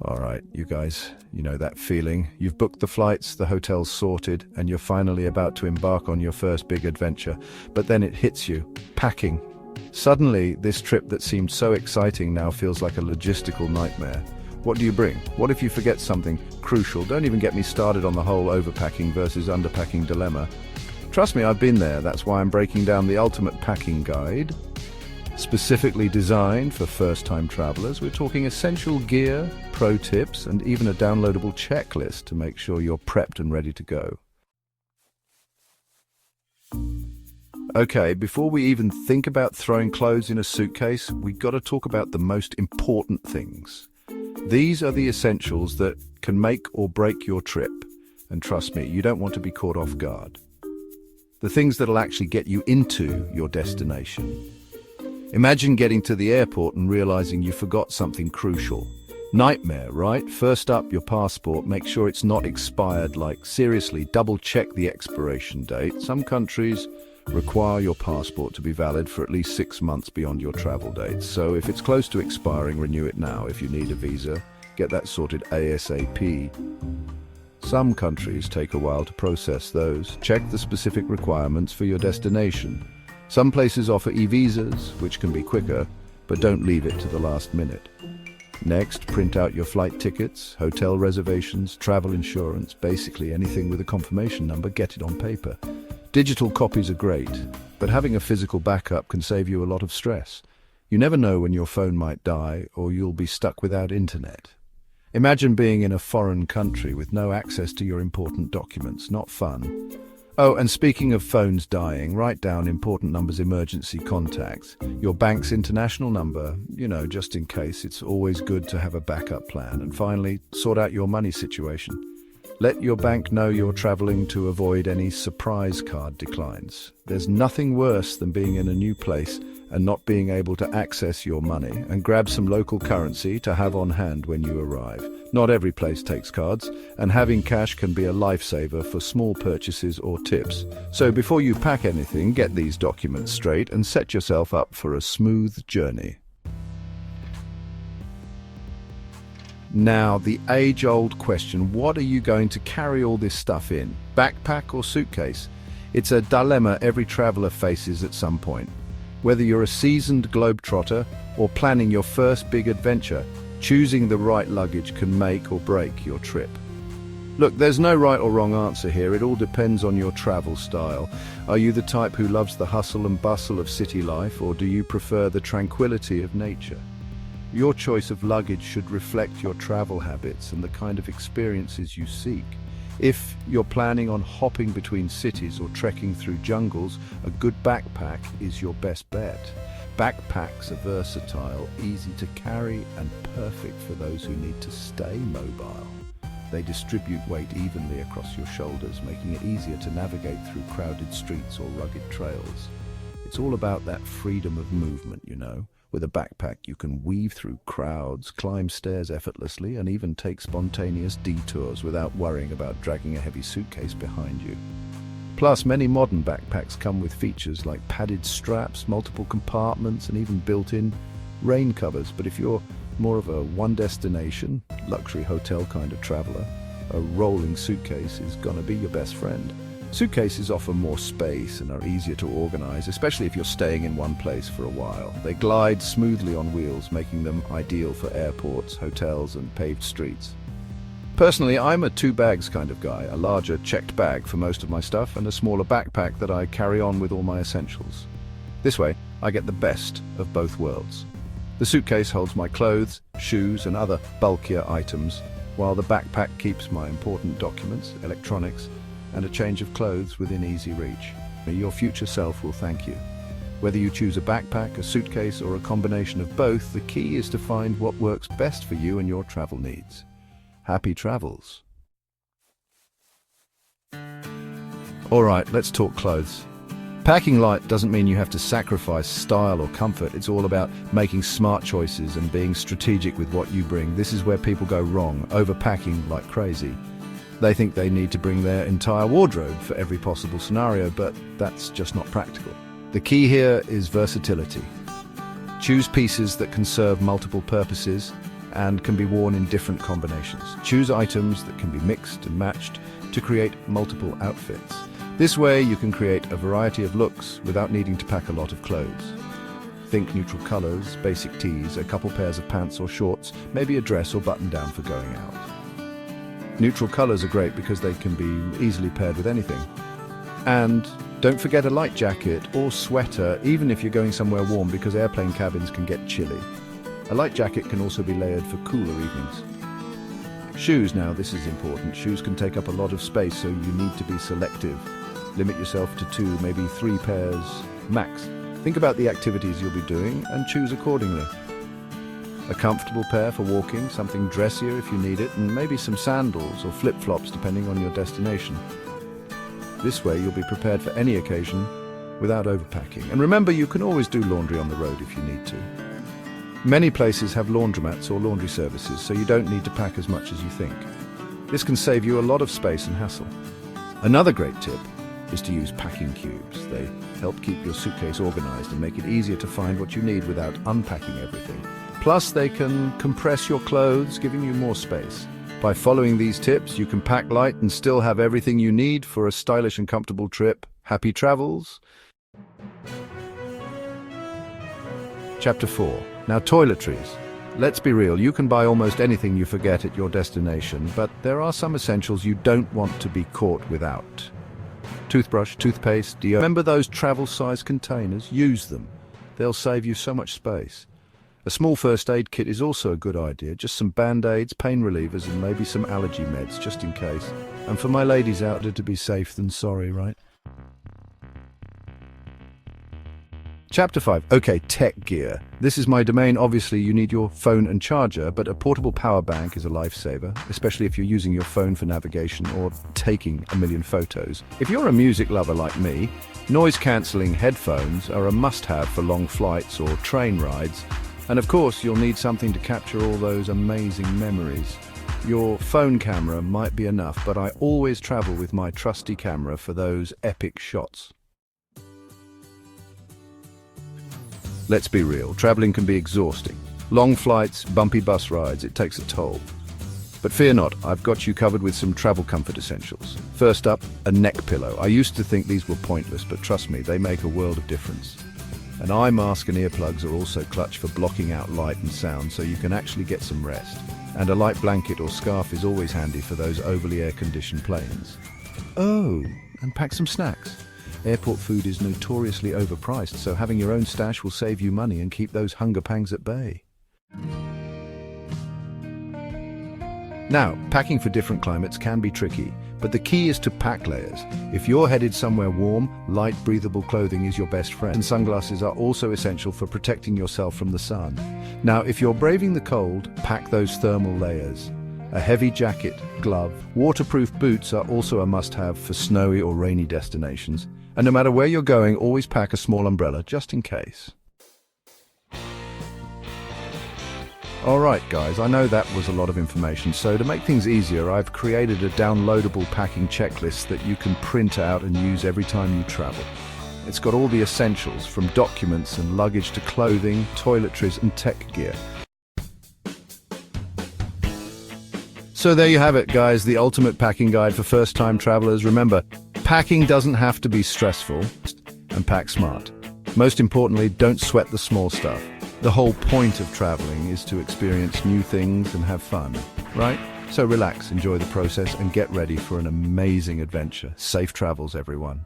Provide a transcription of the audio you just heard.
All right, you guys, you know that feeling. You've booked the flights, the hotel's sorted, and you're finally about to embark on your first big adventure. But then it hits you. Packing. Suddenly, this trip that seemed so exciting now feels like a logistical nightmare. What do you bring? What if you forget something crucial? Don't even get me started on the whole overpacking versus underpacking dilemma. Trust me, I've been there. That's why I'm breaking down the ultimate packing guide. Specifically designed for first-time travelers, we're talking essential gear, pro tips, and even a downloadable checklist to make sure you're prepped and ready to go. Okay, before we even think about throwing clothes in a suitcase, we've got to talk about the most important things. These are the essentials that can make or break your trip. And trust me, you don't want to be caught off guard. The things that'll actually get you into your destination. Imagine getting to the airport and realizing you forgot something crucial. Nightmare, right? First up, your passport. Make sure it's not expired. Seriously, double check the expiration date. Some countries require your passport to be valid for at least 6 months beyond your travel dates. So if it's close to expiring, renew it now. If you need a visa, get that sorted ASAP. Some countries take a while to process those. Check the specific requirements for your destination. Some places offer e-visas, which can be quicker, but don't leave it to the last minute. Next, print out your flight tickets, hotel reservations, travel insurance, basically anything with a confirmation number, get it on paper. Digital copies are great, but having a physical backup can save you a lot of stress. You never know when your phone might die or you'll be stuck without internet. Imagine being in a foreign country with no access to your important documents. Not fun. Oh, and speaking of phones dying, write down important numbers, emergency contacts, your bank's international number, just in case. It's always good to have a backup plan. And finally, sort out your money situation. Let your bank know you're traveling to avoid any surprise card declines. There's nothing worse than being in a new place and not being able to access your money, and grab some local currency to have on hand when you arrive. Not every place takes cards, and having cash can be a lifesaver for small purchases or tips. So before you pack anything, get these documents straight and set yourself up for a smooth journey. Now, the age-old question, what are you going to carry all this stuff in? Backpack or suitcase? It's a dilemma every traveler faces at some point. Whether you're a seasoned globetrotter or planning your first big adventure, choosing the right luggage can make or break your trip. Look, there's no right or wrong answer here. It all depends on your travel style. Are you the type who loves the hustle and bustle of city life, or do you prefer the tranquility of nature? Your choice of luggage should reflect your travel habits and the kind of experiences you seek. If you're planning on hopping between cities or trekking through jungles, a good backpack is your best bet. Backpacks are versatile, easy to carry, and perfect for those who need to stay mobile. They distribute weight evenly across your shoulders, making it easier to navigate through crowded streets or rugged trails. It's all about that freedom of movement, With a backpack, you can weave through crowds, climb stairs effortlessly, and even take spontaneous detours without worrying about dragging a heavy suitcase behind you. Plus, many modern backpacks come with features like padded straps, multiple compartments, and even built-in rain covers. But if you're more of a one-destination, luxury hotel kind of traveler, a rolling suitcase is gonna be your best friend. Suitcases offer more space and are easier to organize, especially if you're staying in one place for a while. They glide smoothly on wheels, making them ideal for airports, hotels, and paved streets. Personally, I'm a two bags kind of guy, a larger checked bag for most of my stuff and a smaller backpack that I carry on with all my essentials. This way, I get the best of both worlds. The suitcase holds my clothes, shoes, and other bulkier items, while the backpack keeps my important documents, electronics, and a change of clothes within easy reach. Your future self will thank you. Whether you choose a backpack, a suitcase, or a combination of both, the key is to find what works best for you and your travel needs. Happy travels. All right, let's talk clothes. Packing light doesn't mean you have to sacrifice style or comfort. It's all about making smart choices and being strategic with what you bring. This is where people go wrong, overpacking like crazy. They think they need to bring their entire wardrobe for every possible scenario, but that's just not practical. The key here is versatility. Choose pieces that can serve multiple purposes and can be worn in different combinations. Choose items that can be mixed and matched to create multiple outfits. This way you can create a variety of looks without needing to pack a lot of clothes. Think neutral colors, basic tees, a couple pairs of pants or shorts, maybe a dress or button-down for going out. Neutral colors are great because they can be easily paired with anything. And don't forget a light jacket or sweater, even if you're going somewhere warm, because airplane cabins can get chilly. A light jacket can also be layered for cooler evenings. Shoes, now this is important. Shoes can take up a lot of space, so you need to be selective. Limit yourself to 2, maybe 3 pairs max. Think about the activities you'll be doing and choose accordingly. A comfortable pair for walking, something dressier if you need it, and maybe some sandals or flip-flops depending on your destination. This way you'll be prepared for any occasion without overpacking. And remember, you can always do laundry on the road if you need to. Many places have laundromats or laundry services, so you don't need to pack as much as you think. This can save you a lot of space and hassle. Another great tip is to use packing cubes. They help keep your suitcase organized and make it easier to find what you need without unpacking everything. Plus, they can compress your clothes, giving you more space. By following these tips, you can pack light and still have everything you need for a stylish and comfortable trip. Happy travels! Chapter 4. Now, toiletries. Let's be real, you can buy almost anything you forget at your destination, but there are some essentials you don't want to be caught without. Toothbrush, toothpaste, deodorant. Remember those travel-size containers? Use them. They'll save you so much space. A small first aid kit is also a good idea. Just some band-aids, pain relievers, and maybe some allergy meds, just in case. And for my ladies out there, to be safe than sorry, right? Chapter 5. Okay, tech gear. This is my domain. Obviously, you need your phone and charger, but a portable power bank is a lifesaver, especially if you're using your phone for navigation or taking a million photos. If you're a music lover like me, noise-cancelling headphones are a must-have for long flights or train rides. And of course, you'll need something to capture all those amazing memories. Your phone camera might be enough, but I always travel with my trusty camera for those epic shots. Let's be real, traveling can be exhausting. Long flights, bumpy bus rides, it takes a toll. But fear not, I've got you covered with some travel comfort essentials. First up, a neck pillow. I used to think these were pointless, but trust me, they make a world of difference. An eye mask and earplugs are also clutch for blocking out light and sound, so you can actually get some rest. And a light blanket or scarf is always handy for those overly air-conditioned planes. Oh, and pack some snacks. Airport food is notoriously overpriced, so having your own stash will save you money and keep those hunger pangs at bay. Now, packing for different climates can be tricky, but the key is to pack layers. If you're headed somewhere warm, light, breathable clothing is your best friend. And sunglasses are also essential for protecting yourself from the sun. Now, if you're braving the cold, pack those thermal layers. A heavy jacket, glove, waterproof boots are also a must-have for snowy or rainy destinations. And no matter where you're going, always pack a small umbrella, just in case. Alright guys, I know that was a lot of information, so to make things easier, I've created a downloadable packing checklist that you can print out and use every time you travel. It's got all the essentials, from documents and luggage to clothing, toiletries and tech gear. So there you have it guys, the ultimate packing guide for first-time travelers. Remember, packing doesn't have to be stressful, and pack smart. Most importantly, don't sweat the small stuff. The whole point of traveling is to experience new things and have fun, right? So relax, enjoy the process, and get ready for an amazing adventure. Safe travels, everyone.